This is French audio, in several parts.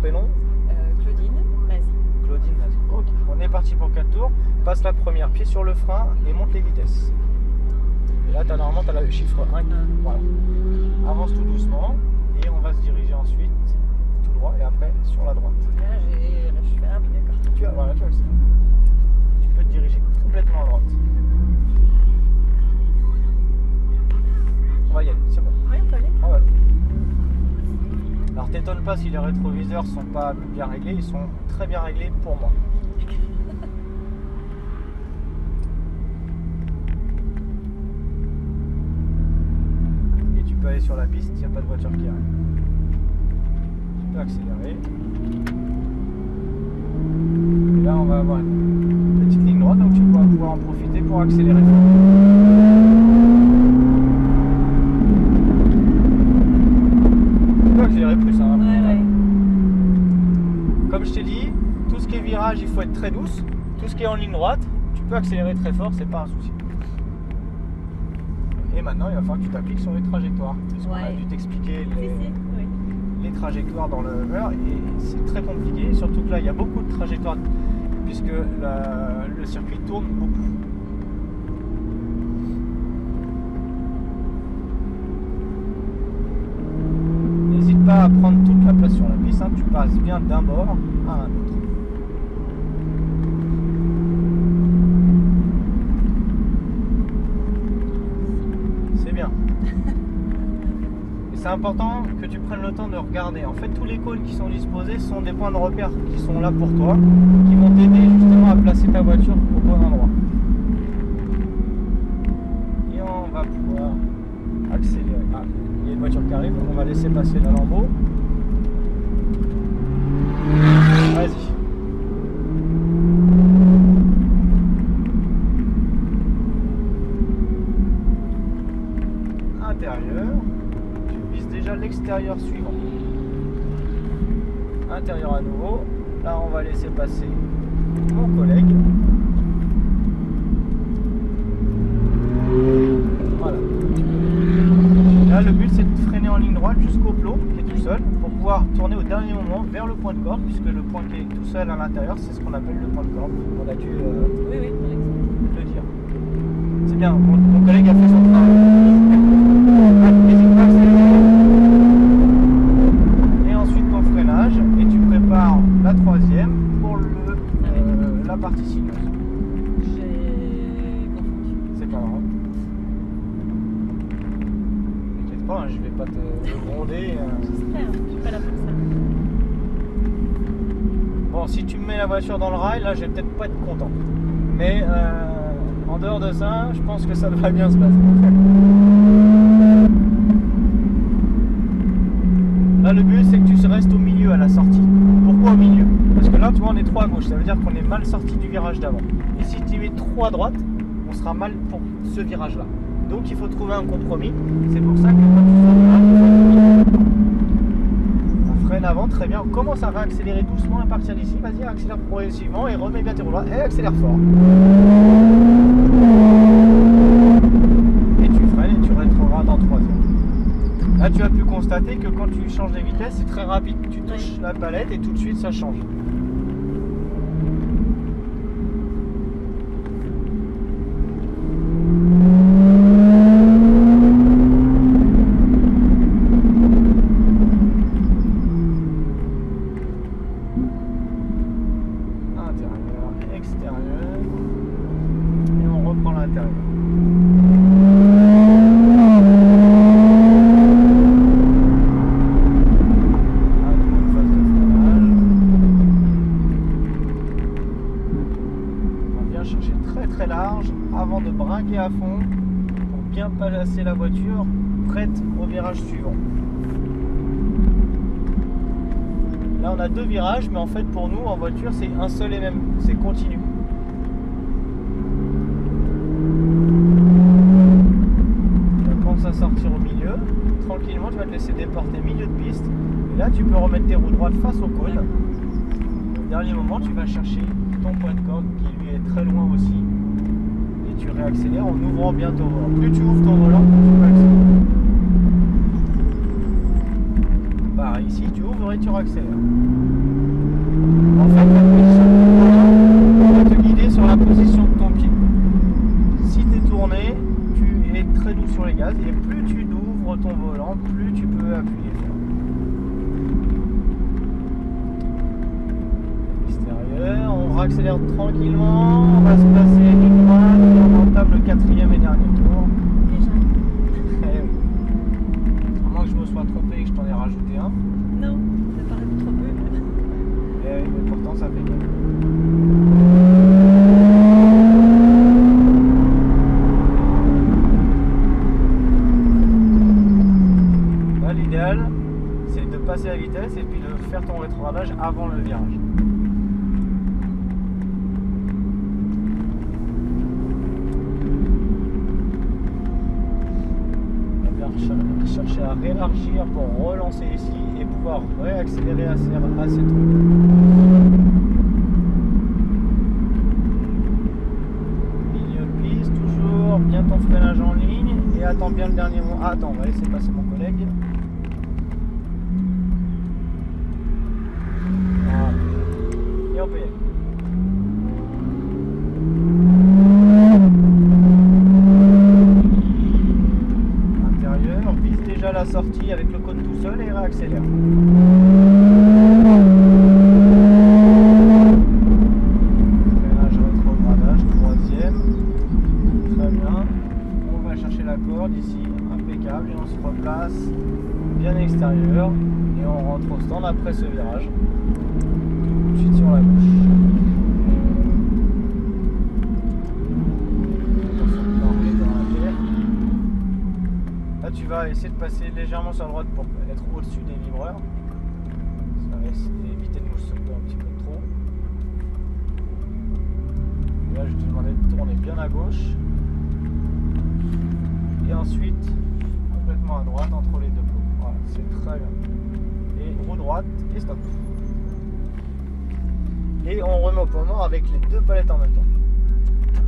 prénom? Claudine, vas-y. Claudine, vas-y. Ok, on est parti pour 4 tours. Passe la première, pied sur le frein et monte les vitesses. Et là, normalement, tu as le chiffre 1. Voilà. Avance tout doucement et on va se diriger ensuite tout droit et après sur la droite. Là, je fais, ah oui, d'accord. Tu vois le sens. Tu peux te diriger complètement à droite. On va y aller, c'est bon. Oui, on peut aller. Ah ouais. Alors t'étonnes pas si les rétroviseurs sont pas bien réglés, ils sont très bien réglés pour moi. Et tu peux aller sur la piste, il n'y a pas de voiture qui arrive. Tu peux accélérer. Et là on va avoir une petite ligne droite, donc tu vas pouvoir en profiter pour accélérer fort. Accélérer plus hein. Ouais. Comme je t'ai dit, tout ce qui est virage il faut être très douce, tout ce qui est en ligne droite tu peux accélérer très fort, c'est pas un souci. Et maintenant il va falloir que tu t'appliques sur les trajectoires puisqu'on a dû t'expliquer les trajectoires dans le Hummer et c'est très compliqué, surtout que là il y a beaucoup de trajectoires puisque le circuit tourne beaucoup. Pas à prendre toute la place sur la piste, hein, tu passes bien d'un bord à un autre. C'est bien. Et c'est important que tu prennes le temps de regarder. En fait, tous les cônes qui sont disposés sont des points de repère qui sont là pour toi, qui vont t'aider justement à placer ta voiture au bon endroit. Et on va pouvoir accélérer. Ah, il y a une voiture qui arrive, on va laisser passer la lambeau. Vas-y. Intérieur. Tu vises déjà l'extérieur suivant. Intérieur à nouveau. Là, on va laisser passer mon collègue. Voilà. Là, le but c'est de freiner en ligne droite jusqu'au plot qui est tout seul pour pouvoir tourner au dernier moment vers le point de corde puisque le point qui est tout seul à l'intérieur c'est ce qu'on appelle le point de corde. On a dû le dire. C'est bien, mon collègue a fait son travail. Et ensuite ton freinage et tu prépares la troisième pour la partie sinueuse. J'ai confondu. C'est pas grave. Pas, je vais pas te gronder. J'espère, je suis pas là pour ça. Bon, si tu me mets la voiture dans le rail, là je vais peut-être pas être content. Mais en dehors de ça, je pense que ça devrait bien se passer. Là le but c'est que tu restes au milieu à la sortie. Pourquoi au milieu? Parce que là tu vois on est trop à gauche, ça veut dire qu'on est mal sorti du virage d'avant. Et si tu es trop à droite, on sera mal pour ce virage là. Donc il faut trouver un compromis. C'est pour ça que quand tu sors là, on freine avant, très bien. On commence à réaccélérer doucement à partir d'ici. Vas-y, accélère progressivement et remets bien tes roues droits et accélère fort. Et tu freines et tu rétrogrades en troisième. Là tu as pu constater que quand tu changes de vitesse, c'est très rapide. Tu touches la palette et tout de suite ça change. Très large avant de braquer à fond pour bien placer la voiture prête au virage suivant. Là on a deux virages mais en fait pour nous en voiture c'est un seul et même, c'est continu. Tu commences à sortir au milieu, tranquillement tu vas te laisser déporter milieu de piste et là tu peux remettre tes roues droites face au cône. Au dernier moment tu vas chercher ton point de corde qui lui est très loin aussi. Tu réaccélères en ouvrant bien ton volant. Plus tu ouvres ton volant, plus tu peux accélérer. Pareil. Voilà, ici tu ouvres et tu réaccélères. En fait, la position de ton volant va te guider sur la position de ton pied. Si tu es tourné, tu es très doux sur les gaz et plus tu ouvres ton volant, plus tu peux appuyer fort. Extérieur, on réaccélère tranquillement, on va se passer ligne droite et on entame le 4e et dernier tour. Déjà. Eh oui. À moins que je me sois trompé et que je t'en ai rajouté un. Non, ça paraît trop peu. Eh oui, mais pourtant ça fait bien. Là, l'idéal, c'est de passer la vitesse et puis de faire ton rétrogradage avant le virage. Chercher à réélargir pour relancer ici et pouvoir réaccélérer assez tôt. Milieu de piste, toujours bien ton freinage en ligne et attends bien le dernier moment. Ah, attends, on va laisser passer mon collègue. Voilà. Et on peut y aller. Vise déjà la sortie avec le cône tout seul et réaccélère. Freinage rétrogradage, 3e. Très bien. On va chercher la corde ici, impeccable, et on se replace bien extérieur et on rentre au stand après ce virage. Tout de suite sur la gauche. Là, tu vas essayer de passer légèrement sur la droite pour être au-dessus des vibreurs. Ça va éviter de nous sauter un petit peu trop. Et là, je vais te demander de tourner bien à gauche. Et ensuite, complètement à droite entre les deux plots. Voilà, c'est très bien. Et roue droite et stop. Et on remet au point mort avec les deux palettes en même temps.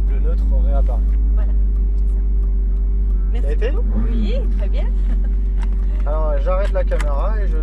Le neutre réapparaît. Voilà, c'est ça. Merci. Ça a été ? Oui, très bien. Alors j'arrête la caméra et je